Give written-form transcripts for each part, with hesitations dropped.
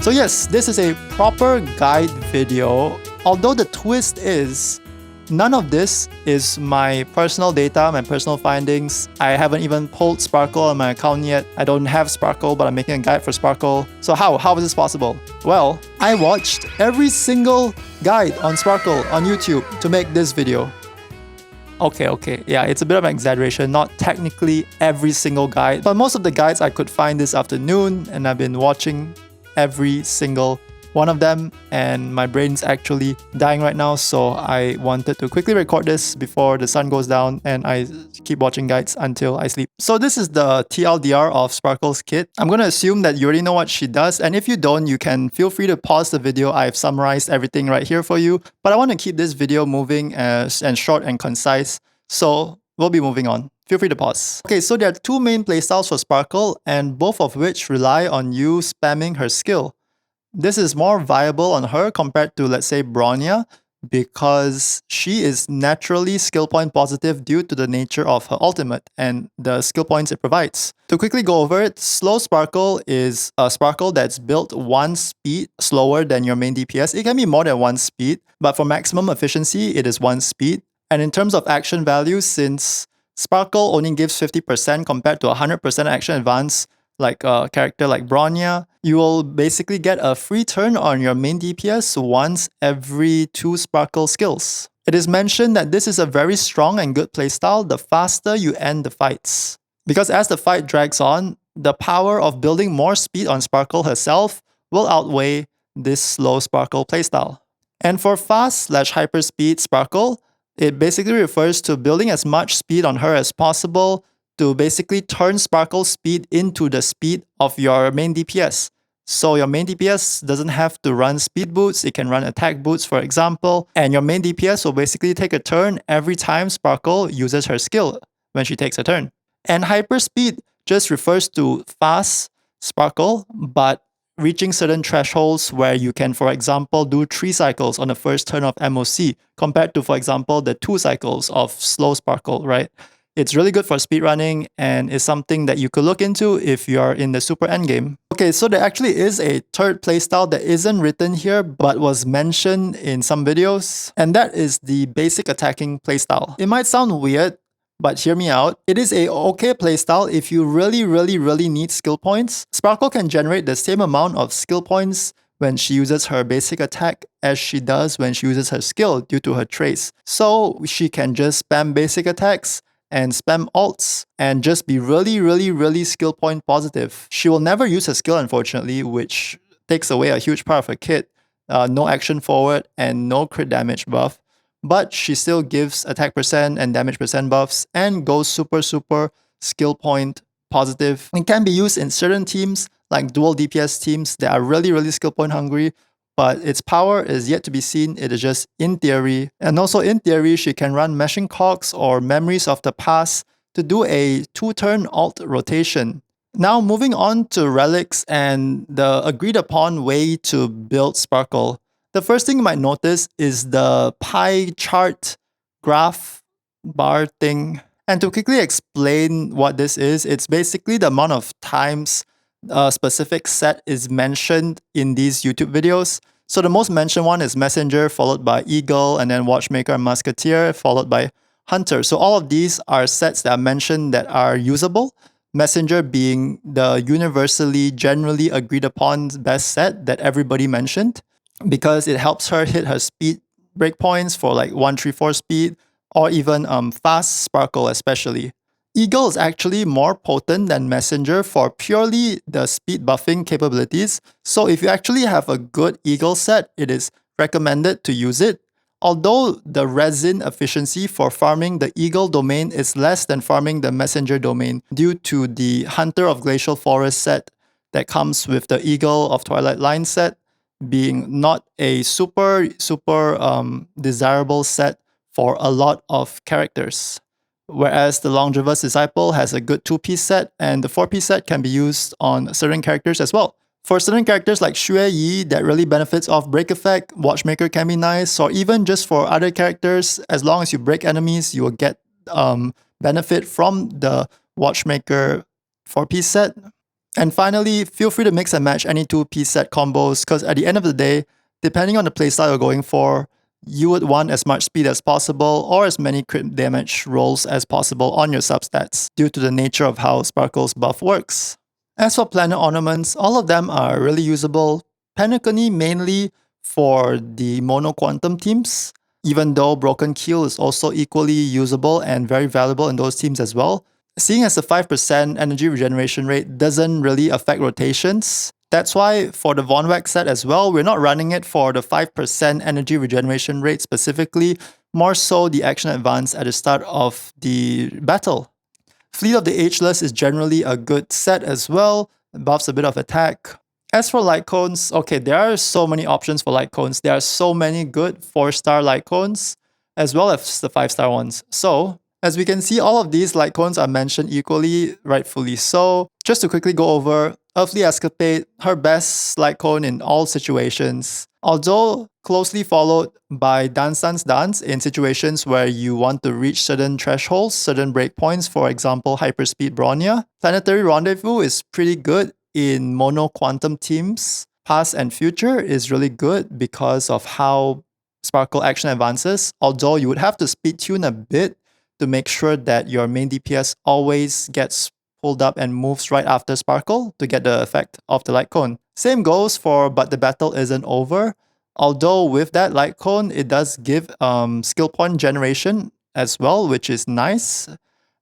So yes, this is a proper guide video, although the twist is none of this is my personal data, my personal findings. I haven't even pulled Sparkle on my account yet. I don't have Sparkle, but I'm making a guide for Sparkle. So how is this possible? Well, I watched every single guide on Sparkle on YouTube to make this video. Okay, yeah, it's a bit of an exaggeration, not technically every single guide, but most of the guides I could find this afternoon, and I've been watching every single one of them, and my brain's actually dying right now, so I wanted to quickly record this before the sun goes down and I keep watching guides until I sleep. So this is the TLDR of Sparkle's kit. I'm going to assume that you already know what she does, and if you don't, you can feel free to pause the video. I've summarized everything right here for you, but I want to keep this video moving and short and concise, so we'll be moving on. Feel free to pause. Okay, so there are two main playstyles for Sparkle, and both of which rely on you spamming her skill. This is more viable on her compared to, let's say, Bronya, because she is naturally skill point positive due to the nature of her ultimate and the skill points it provides. To quickly go over it, Slow Sparkle is a Sparkle that's built 1 speed slower than your main DPS. It can be more than 1 speed, but for maximum efficiency, it is 1 speed. And in terms of action value, since Sparkle only gives 50% compared to 100% action advance, like a character like Bronya, you will basically get a free turn on your main DPS once every 2 Sparkle skills. It is mentioned that this is a very strong and good playstyle the faster you end the fights. Because as the fight drags on, the power of building more speed on Sparkle herself will outweigh this slow Sparkle playstyle. And for fast/hyper speed Sparkle, it basically refers to building as much speed on her as possible to basically turn Sparkle's speed into the speed of your main DPS. So your main DPS doesn't have to run speed boots, it can run attack boots, for example, and your main DPS will basically take a turn every time Sparkle uses her skill when she takes a turn. And hyper speed just refers to fast Sparkle, but reaching certain thresholds where you can, for example, do 3 cycles on the first turn of MOC, compared to, for example, the 2 cycles of slow Sparkle, right? It's really good for speedrunning and is something that you could look into if you are in the super endgame. Okay, so there actually is a third playstyle that isn't written here but was mentioned in some videos, and that is the basic attacking playstyle. It might sound weird, but hear me out. It is a okay playstyle if you really need skill points. Sparkle can generate the same amount of skill points when she uses her basic attack as she does when she uses her skill due to her trace. So she can just spam basic attacks and spam ults and just be really skill point positive. She will never use her skill, unfortunately, which takes away a huge part of her kit. No action forward and no crit damage buff, but she still gives attack percent and damage percent buffs and goes super skill point positive. It can be used in certain teams like dual DPS teams that are really skill point hungry, but its power is yet to be seen. It is just in theory. And also in theory, she can run Meshing Cogs or Memories of the Past to do a 2-turn alt rotation. Now moving on to Relics and the agreed upon way to build Sparkle. The first thing you might notice is the pie chart graph bar thing. And to quickly explain what this is, it's basically the amount of times a specific set is mentioned in these YouTube videos. So the most mentioned one is Messenger, followed by Eagle, and then Watchmaker and Musketeer, followed by Hunter. So all of these are sets that are mentioned that are usable. Messenger being the universally, generally agreed upon best set that everybody mentioned, because it helps her hit her speed breakpoints for like 134 speed, or even fast Sparkle especially. Eagle is actually more potent than Messenger for purely the speed buffing capabilities. So if you actually have a good Eagle set, it is recommended to use it. Although the resin efficiency for farming the Eagle domain is less than farming the Messenger domain due to the Hunter of Glacial Forest set that comes with the Eagle of Twilight Line set being not a super desirable set for a lot of characters. Whereas the Longevous Disciple has a good 2-piece set, and the 4-piece set can be used on certain characters as well. For certain characters like Xue Yi that really benefits off break effect, Watchmaker can be nice, or even just for other characters, as long as you break enemies, you will get benefit from the Watchmaker 4-piece set. And finally, feel free to mix and match any two piece set combos because at the end of the day, depending on the playstyle you're going for, you would want as much speed as possible or as many crit damage rolls as possible on your substats due to the nature of how Sparkle's buff works. As for Planar Ornaments, all of them are really usable. Penacony mainly for the mono quantum teams, even though Broken Keel is also equally usable and very valuable in those teams as well. Seeing as the 5% energy regeneration rate doesn't really affect rotations, that's why for the Von Wax set as well, we're not running it for the 5% energy regeneration rate specifically, more so the action advance at the start of the battle. Fleet of the Ageless is generally a good set as well, buffs a bit of attack. As for light cones, okay, there are so many options for light cones. There are so many good 4-star light cones, as well as the 5-star ones. So, as we can see, all of these light cones are mentioned equally, rightfully so. Just to quickly go over, Earthly Escapade, her best light cone in all situations. Although closely followed by Dance Dance Dance in situations where you want to reach certain thresholds, certain breakpoints, for example, Hyperspeed Bronya. Planetary Rendezvous is pretty good in mono quantum teams. Past and Future is really good because of how Sparkle action advances, although you would have to speed tune a bit to make sure that your main DPS always gets pulled up and moves right after Sparkle to get the effect of the light cone. Same goes for But the Battle Isn't Over, although with that light cone, it does give skill point generation as well, which is nice.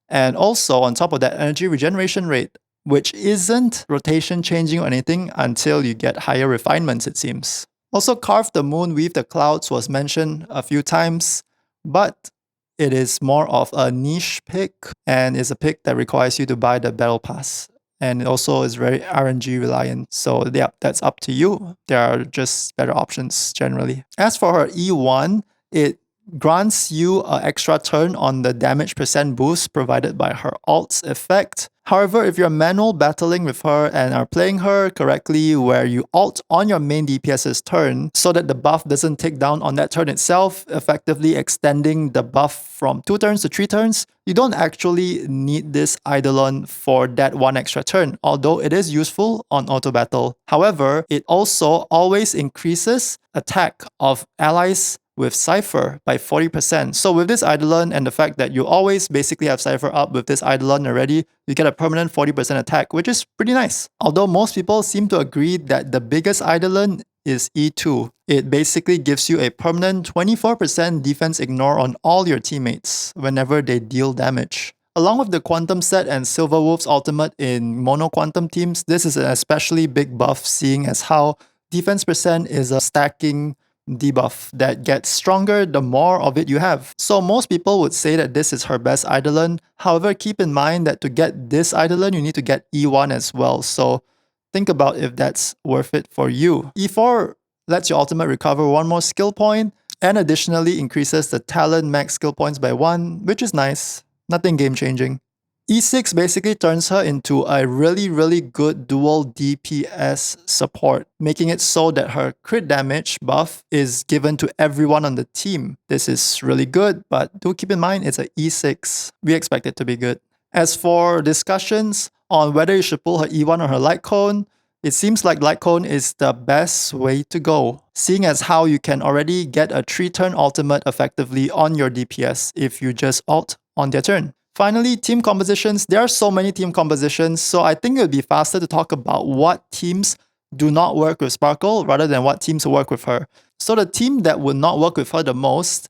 And also on top of that, energy regeneration rate, which isn't rotation changing or anything until you get higher refinements, it seems. Also, Carve the Moon, Weave the Clouds was mentioned a few times, but it is more of a niche pick and is a pick that requires you to buy the Battle Pass. And it also is very RNG reliant. So yeah, that's up to you. There are just better options generally. As for her E1, it grants you an extra turn on the damage percent boost provided by her ult's effect. However, if you're manual battling with her and are playing her correctly where you ult on your main DPS's turn so that the buff doesn't tick down on that turn itself, effectively extending the buff from 2 turns to 3 turns, you don't actually need this Eidolon for that one extra turn, although it is useful on auto battle. However, it also always increases attack of allies with Cypher by 40%. So with this Eidolon and the fact that you always basically have Cypher up with this Eidolon already, you get a permanent 40% attack, which is pretty nice. Although most people seem to agree that the biggest Eidolon is E2. It basically gives you a permanent 24% defense ignore on all your teammates whenever they deal damage. Along with the Quantum set and Silver Wolf's ultimate in mono quantum teams, this is an especially big buff seeing as how defense percent is a stacking debuff that gets stronger the more of it you have. So most people would say that this is her best Eidolon. However, keep in mind that to get this Eidolon, you need to get E1 as well. So think about if that's worth it for you. E4 lets your ultimate recover 1 more skill point and additionally increases the talent max skill points by 1, which is nice. Nothing game changing. E6 basically turns her into a really good dual DPS support, making it so that her crit damage buff is given to everyone on the team. This is really good, but do keep in mind it's a E6. We expect it to be good. As for discussions on whether you should pull her E1 or her light cone, it seems like light cone is the best way to go, seeing as how you can already get a 3-turn ultimate effectively on your DPS if you just ult on their turn. Finally, team compositions. There are so many team compositions, so I think it would be faster to talk about what teams do not work with Sparkle rather than what teams work with her. So the team that would not work with her the most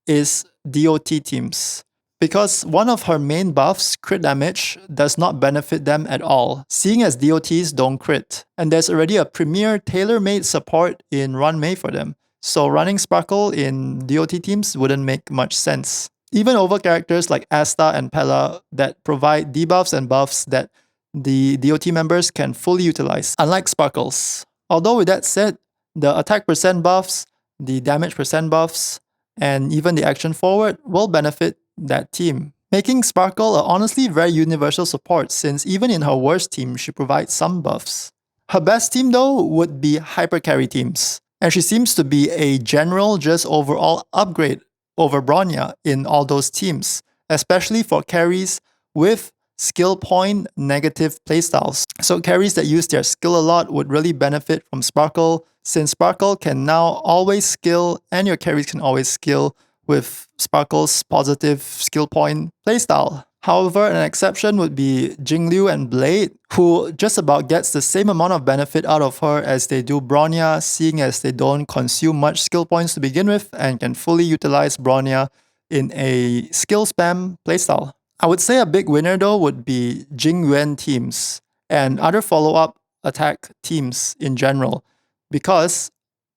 is DOT teams, because one of her main buffs, crit damage, does not benefit them at all, seeing as DOTs don't crit, and there's already a premier tailor-made support in Run May for them. So running Sparkle in DOT teams wouldn't make much sense. Even over characters like Asta and Pella that provide debuffs and buffs that the DOT members can fully utilize, unlike Sparkles. Although with that said, the attack percent buffs, the damage percent buffs, and even the action forward will benefit that team, making Sparkle a honestly very universal support since even in her worst team, she provides some buffs. Her best team though would be hyper carry teams, and she seems to be a general just overall upgrade over Bronya in all those teams, especially for carries with skill point negative playstyles. So carries that use their skill a lot would really benefit from Sparkle, since Sparkle can now always skill and your carries can always skill with Sparkle's positive skill point playstyle. However, an exception would be Jingliu and Blade, who just about gets the same amount of benefit out of her as they do Bronya, seeing as they don't consume much skill points to begin with and can fully utilize Bronya in a skill spam playstyle. I would say a big winner though would be Jingyuan teams and other follow-up attack teams in general, because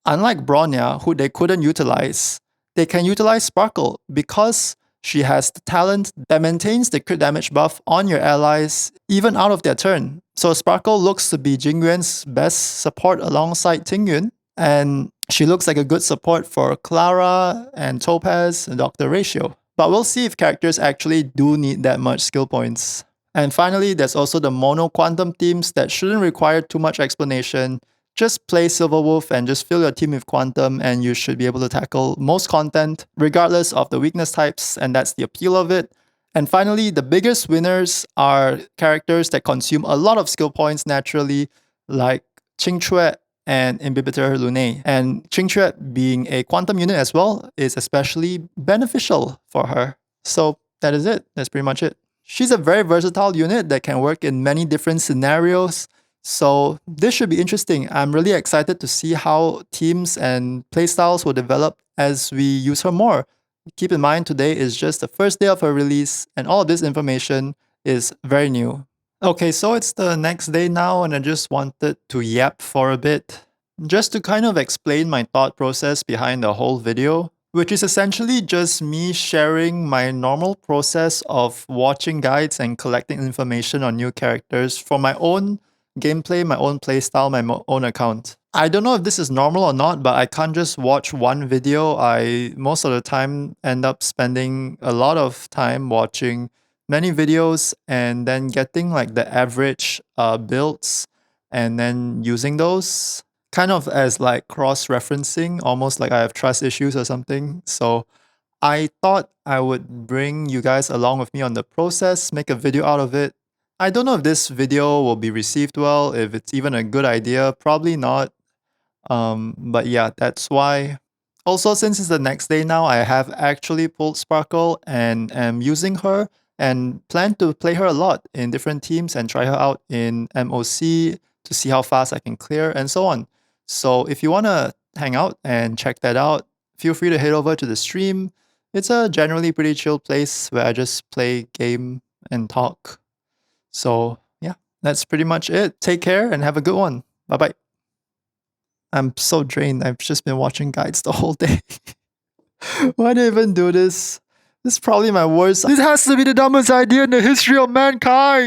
unlike Bronya, who they couldn't utilize, they can utilize Sparkle because she has the talent that maintains the crit damage buff on your allies even out of their turn. So Sparkle looks to be Jingyuan's best support alongside Tingyun, and she looks like a good support for Clara and Topaz and Dr. Ratio. But we'll see if characters actually do need that much skill points. And finally, there's also the mono quantum teams that shouldn't require too much explanation. Just play Silverwolf and just fill your team with Quantum and you should be able to tackle most content regardless of the weakness types, and that's the appeal of it. And finally, the biggest winners are characters that consume a lot of skill points naturally, like Qingque and Imbibitor Lune. And Qingque, being a quantum unit as well, is especially beneficial for her. So that is it. That's pretty much it. She's a very versatile unit that can work in many different scenarios. So this should be interesting. I'm really excited to see how teams and playstyles will develop as we use her more. Keep in mind, today is just the first day of her release and all of this information is very new. Okay, so it's the next day now and I just wanted to yap for a bit, just to kind of explain my thought process behind the whole video, which is essentially just me sharing my normal process of watching guides and collecting information on new characters for my own gameplay, my own playstyle, my own account. I don't know if this is normal or not, but I can't just watch one video. I most of the time end up spending a lot of time watching many videos and then getting like the average builds and then using those kind of as like cross-referencing, almost like I have trust issues or something. So I thought I would bring you guys along with me on the process, make a video out of it. I don't know if this video will be received well, if it's even a good idea, probably not. But yeah, that's why. Also, since it's the next day now, I have actually pulled Sparkle and am using her and plan to play her a lot in different teams and try her out in MOC to see how fast I can clear and so on. So if you want to hang out and check that out, feel free to head over to the stream. It's a generally pretty chill place where I just play game and talk. So yeah, that's pretty much it. Take care and have a good one. Bye-bye. I'm so drained. I've just been watching guides the whole day. Why did I even do this? This is probably my worst. This has to be the dumbest idea in the history of mankind.